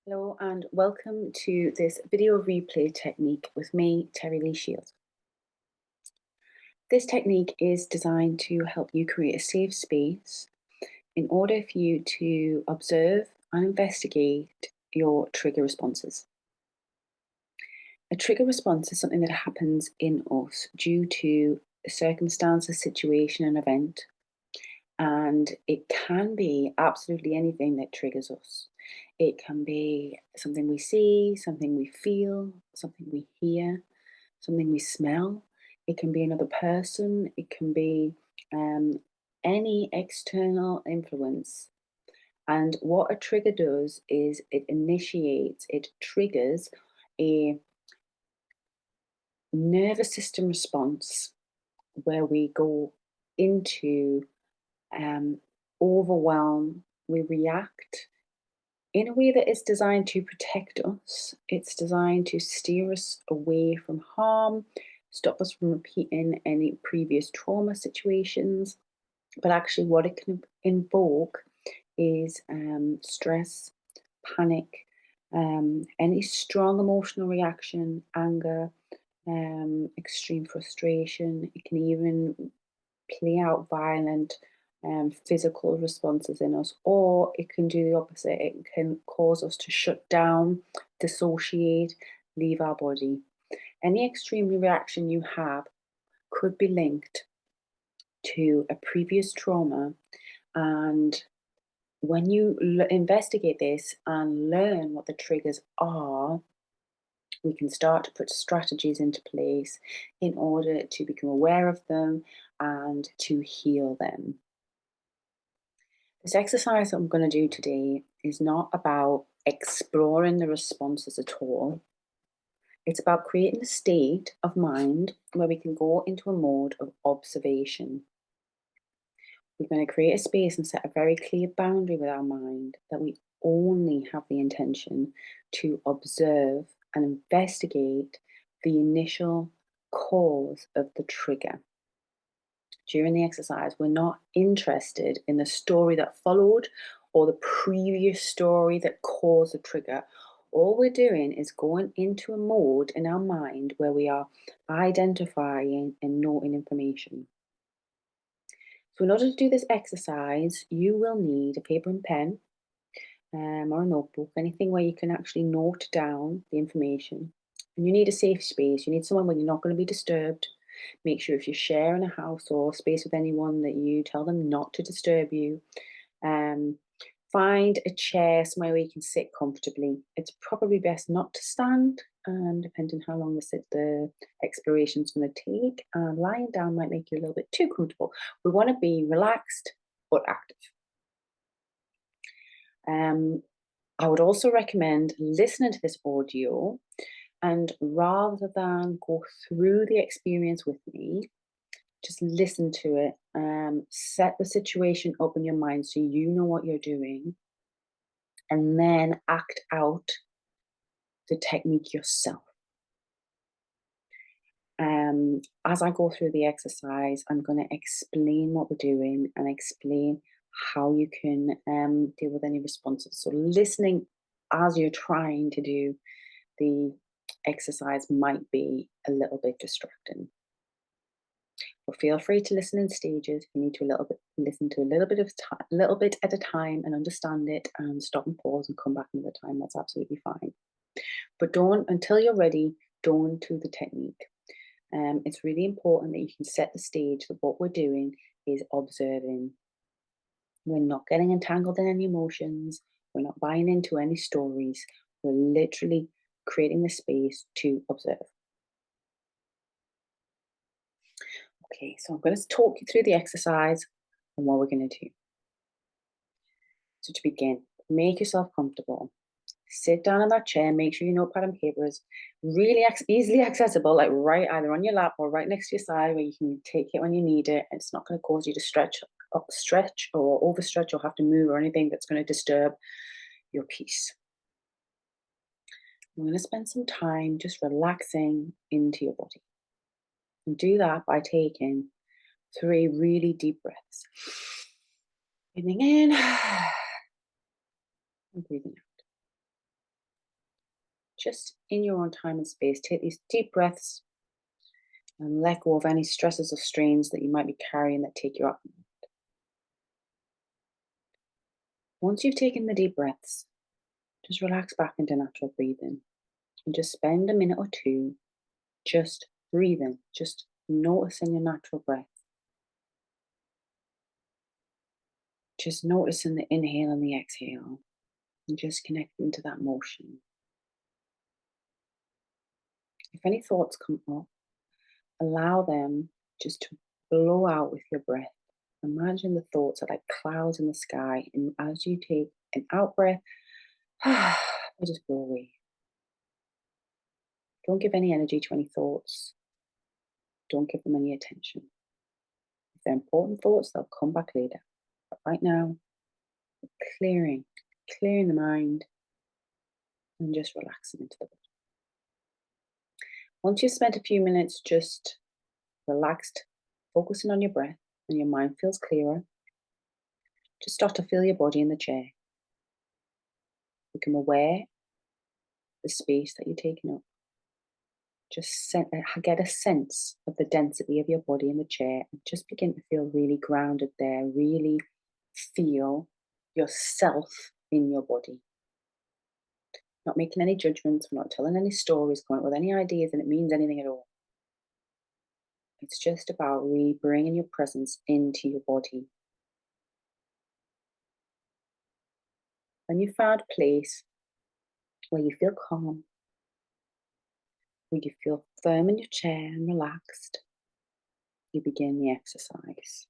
Hello and welcome to this video replay technique with me, Terry Lee Shields. This technique is designed to help you create a safe space in order for you to observe and investigate your trigger responses. A trigger response is something that happens in us due to a circumstance, a situation, an event, and it can be absolutely anything that triggers us. It can be something we see, something we feel, something we hear, something we smell. It can be another person. It can be um, any external influence. And what a trigger does is it triggers a nervous system response where we go into um, overwhelm, we react in a way that is designed to protect us. It's designed to steer us away from harm, stop us from repeating any previous trauma situations. But actually, what it can invoke is stress, panic, any strong emotional reaction, anger, extreme frustration. It can even play out violent physical responses in us, or it can do the opposite. It can cause us to shut down, dissociate, leave our body. Any extreme reaction you have could be linked to a previous trauma. And when you investigate this and learn what the triggers are, we can start to put strategies into place in order to become aware of them and to heal them. This exercise that I'm going to do today is not about exploring the responses at all. It's about creating a state of mind where we can go into a mode of observation. We're going to create a space and set a very clear boundary with our mind that we only have the intention to observe and investigate the initial cause of the trigger. During the exercise, we're not interested in the story that followed or the previous story that caused the trigger. All we're doing is going into a mode in our mind where we are identifying and noting information. So, in order to do this exercise, you will need a paper and pen or a notebook, anything where you can actually note down the information. And you need a safe space. You need someone where you're not going to be disturbed. Make sure if you're sharing a house or space with anyone that you tell them not to disturb you. Um, Find a chair somewhere where you can sit comfortably. It's probably best not to stand, depending how long the exploration is going to take. Lying down might make you a little bit too comfortable. We want to be relaxed but active. Um, I would also recommend listening to this audio, and rather than go through the experience with me, just listen to it. Set the situation up in your mind so you know what you're doing, and then act out the technique yourself. As I go through the exercise, I'm going to explain what we're doing and explain how you can deal with any responses. So, listening as you're trying to do the exercise might be a little bit distracting. But feel free to listen in stages. You need to listen to a little bit at a time, and understand it, and stop and pause and come back another time. That's absolutely fine. But don't until you're ready. Don't do the technique. It's really important that you can set the stage that what we're doing is observing. We're not getting entangled in any emotions. We're not buying into any stories. We're literally creating the space to observe. Okay, so I'm going to talk you through the exercise and what we're going to do. So to begin, make yourself comfortable. Sit down in that chair. Make sure your notepad and paper is really easily accessible, like right either on your lap or right next to your side, where you can take it when you need it. It's not going to cause you to stretch or overstretch or have to move or anything that's going to disturb your peace. I'm going to spend some time just relaxing into your body. And do that by taking 3 really deep breaths. Breathing in and breathing out. just in your own time and space. Take these deep breaths and let go of any stresses or strains that you might be carrying that take you up. Once you've taken the deep breaths, just relax back into natural breathing and just spend a minute or two just breathing, just noticing your natural breath. Just noticing the inhale and the exhale and just connecting to that motion. If any thoughts come up, allow them just to blow out with your breath. Imagine the thoughts are like clouds in the sky, and as you take an out breath, they just blow away. Don't give any energy to any thoughts. Don't give them any attention. If they're important thoughts, they'll come back later. But right now, clearing, clearing the mind and just relaxing into the body. Once you've spent a few minutes just relaxed, focusing on your breath, and your mind feels clearer, just start to feel your body in the chair. Become aware of the space that you're taking up. Just get a sense of the density of your body in the chair and just begin to feel really grounded there. Really feel yourself in your body. Not making any judgments, we're not telling any stories, going up with any ideas, and it means anything at all. It's just about really bringing your presence into your body. When you found a place where you feel calm, where you feel firm in your chair and relaxed, you begin the exercise.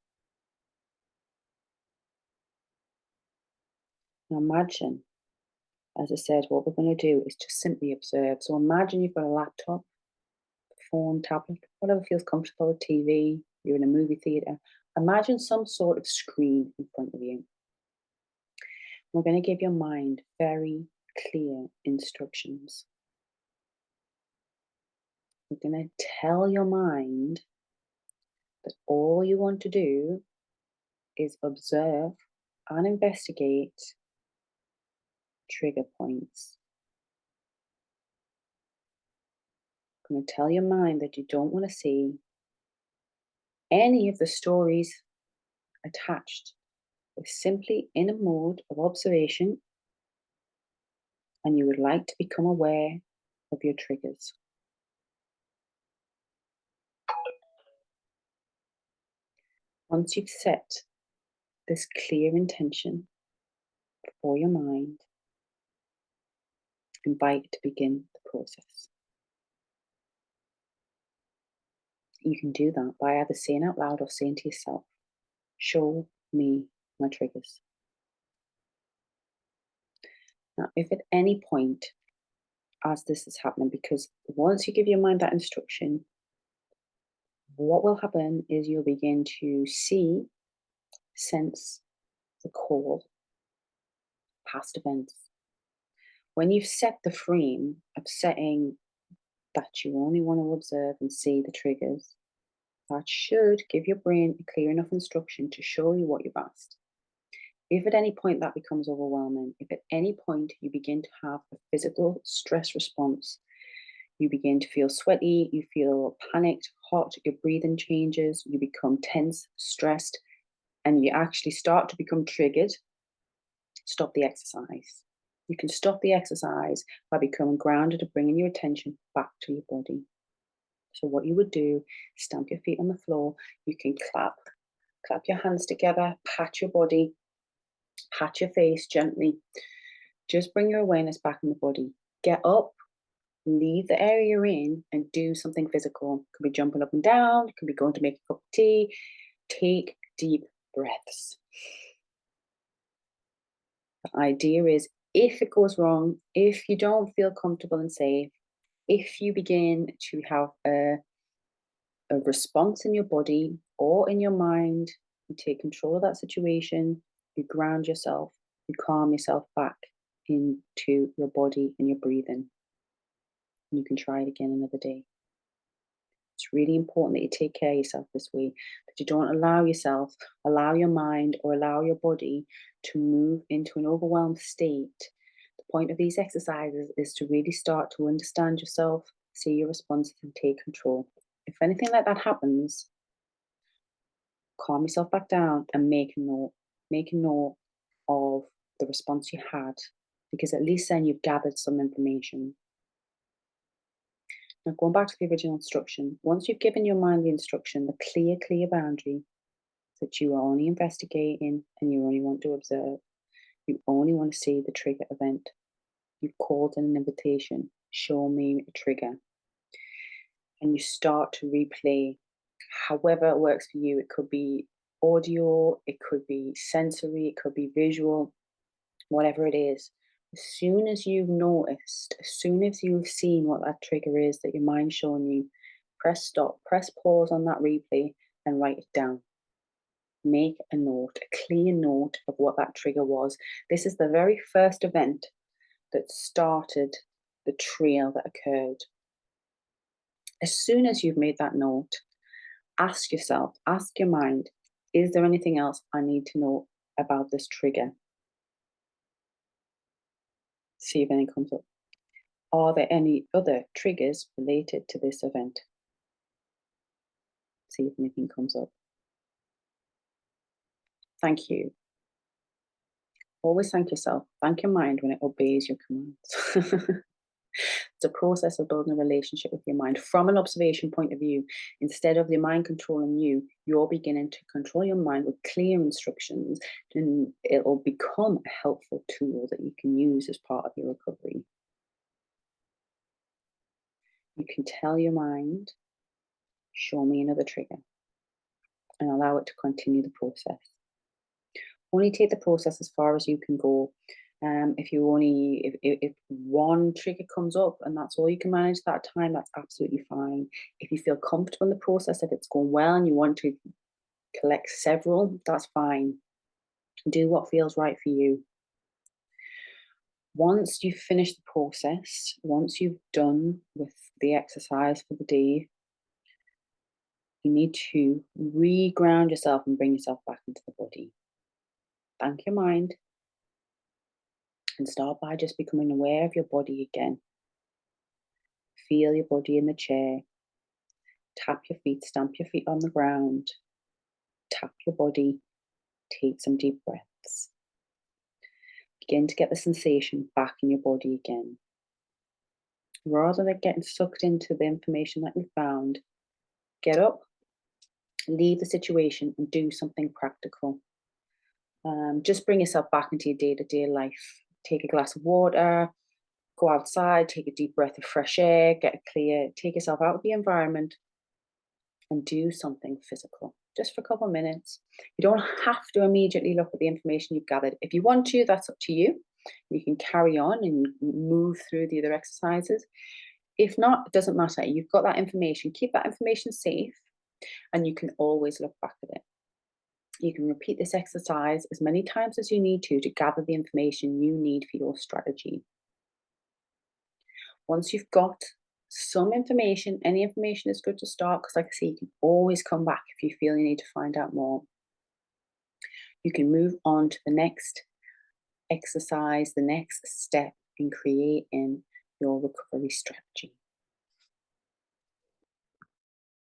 Now imagine, as I said, what we're going to do is just simply observe. So imagine you've got a laptop, phone, tablet, whatever feels comfortable, TV, you're in a movie theatre. Imagine some sort of screen in front of you. We're going to give your mind very clear instructions. We're going to tell your mind that all you want to do is observe and investigate trigger points. I'm going to tell your mind that you don't want to see any of the stories attached. We're simply in a mode of observation, and you would like to become aware of your triggers. Once you've set this clear intention for your mind, invite it to begin the process. You can do that by either saying out loud or saying to yourself, show me my triggers. Now, if at any point as this is happening, because once you give your mind that instruction, what will happen is you'll begin to see, sense, recall past events. When you've set the frame of setting that you only want to observe and see the triggers, that should give your brain a clear enough instruction to show you what you've asked. If at any point that becomes overwhelming, if at any point you begin to have a physical stress response, you begin to feel sweaty, you feel panicked, hot, your breathing changes, you become tense, stressed, and you actually start to become triggered, stop the exercise. You can stop the exercise by becoming grounded and bringing your attention back to your body. So what you would do, stamp your feet on the floor, you can clap your hands together, pat your body, pat your face gently. Just bring your awareness back in the body. Get up, leave the area you're in, and do something physical. It could be jumping up and down, it could be going to make a cup of tea. Take deep breaths. The idea is, if it goes wrong, if you don't feel comfortable and safe, if you begin to have a response in your body or in your mind, you take control of that situation, you ground yourself, you calm yourself back into your body and your breathing. And you can try it again another day. It's really important that you take care of yourself this way, that you don't allow your mind or allow your body to move into an overwhelmed state The point of these exercises is to really start to understand yourself, see your responses, and take control. If anything like that happens, calm yourself back down and make a note. Make a note of the response you had, because at least then you've gathered some information. Now, going back to the original instruction, once you've given your mind the instruction, the clear boundary that you are only investigating and you only want to observe, you only want to see the trigger event. You've called in an invitation, show me a trigger. And you start to replay however it works for you. It could be audio, it could be sensory, it could be visual, whatever it is. As soon as you've noticed, as soon as you've seen what that trigger is that your mind's showing you, press stop, press pause on that replay and write it down. Make a note, a clear note of what that trigger was. This is the very first event that started the trail that occurred. As soon as you've made that note, ask yourself, ask your mind, is there anything else I need to know about this trigger? See if anything comes up. Are there any other triggers related to this event? See if anything comes up. Thank you. Always thank yourself. Thank your mind when it obeys your commands. It's a process of building a relationship with your mind from an observation point of view. Instead of your mind controlling you, you're beginning to control your mind with clear instructions, and it'll become a helpful tool that you can use as part of your recovery. You can tell your mind, show me another trigger, and allow it to continue the process. Only take the process as far as you can go. If one trigger comes up and that's all you can manage that time, that's absolutely fine. If you feel comfortable in the process, if it's going well and you want to collect several, that's fine. Do what feels right for you. Once you've finished the process, once you've done with the exercise for the day, you need to re-ground yourself and bring yourself back into the body. Thank your mind and start by just becoming aware of your body again. Feel your body in the chair. Tap your feet, stamp your feet on the ground. Tap your body. Take some deep breaths. Begin to get the sensation back in your body again. Rather than getting sucked into the information that you found, get up, leave the situation and do something practical. Just bring yourself back into your day-to-day life. Take a glass of water, go outside, take a deep breath of fresh air, get clear, take yourself out of the environment and do something physical, just for a couple of minutes. You don't have to immediately look at the information you've gathered. If you want to, that's up to you. You can carry on and move through the other exercises. If not, it doesn't matter. You've got that information. Keep that information safe and you can always look back at it. You can repeat this exercise as many times as you need to gather the information you need for your strategy. Once you've got some information, any information is good to start, because like I say, you can always come back if you feel you need to find out more. You can move on to the next exercise, the next step in creating your recovery strategy.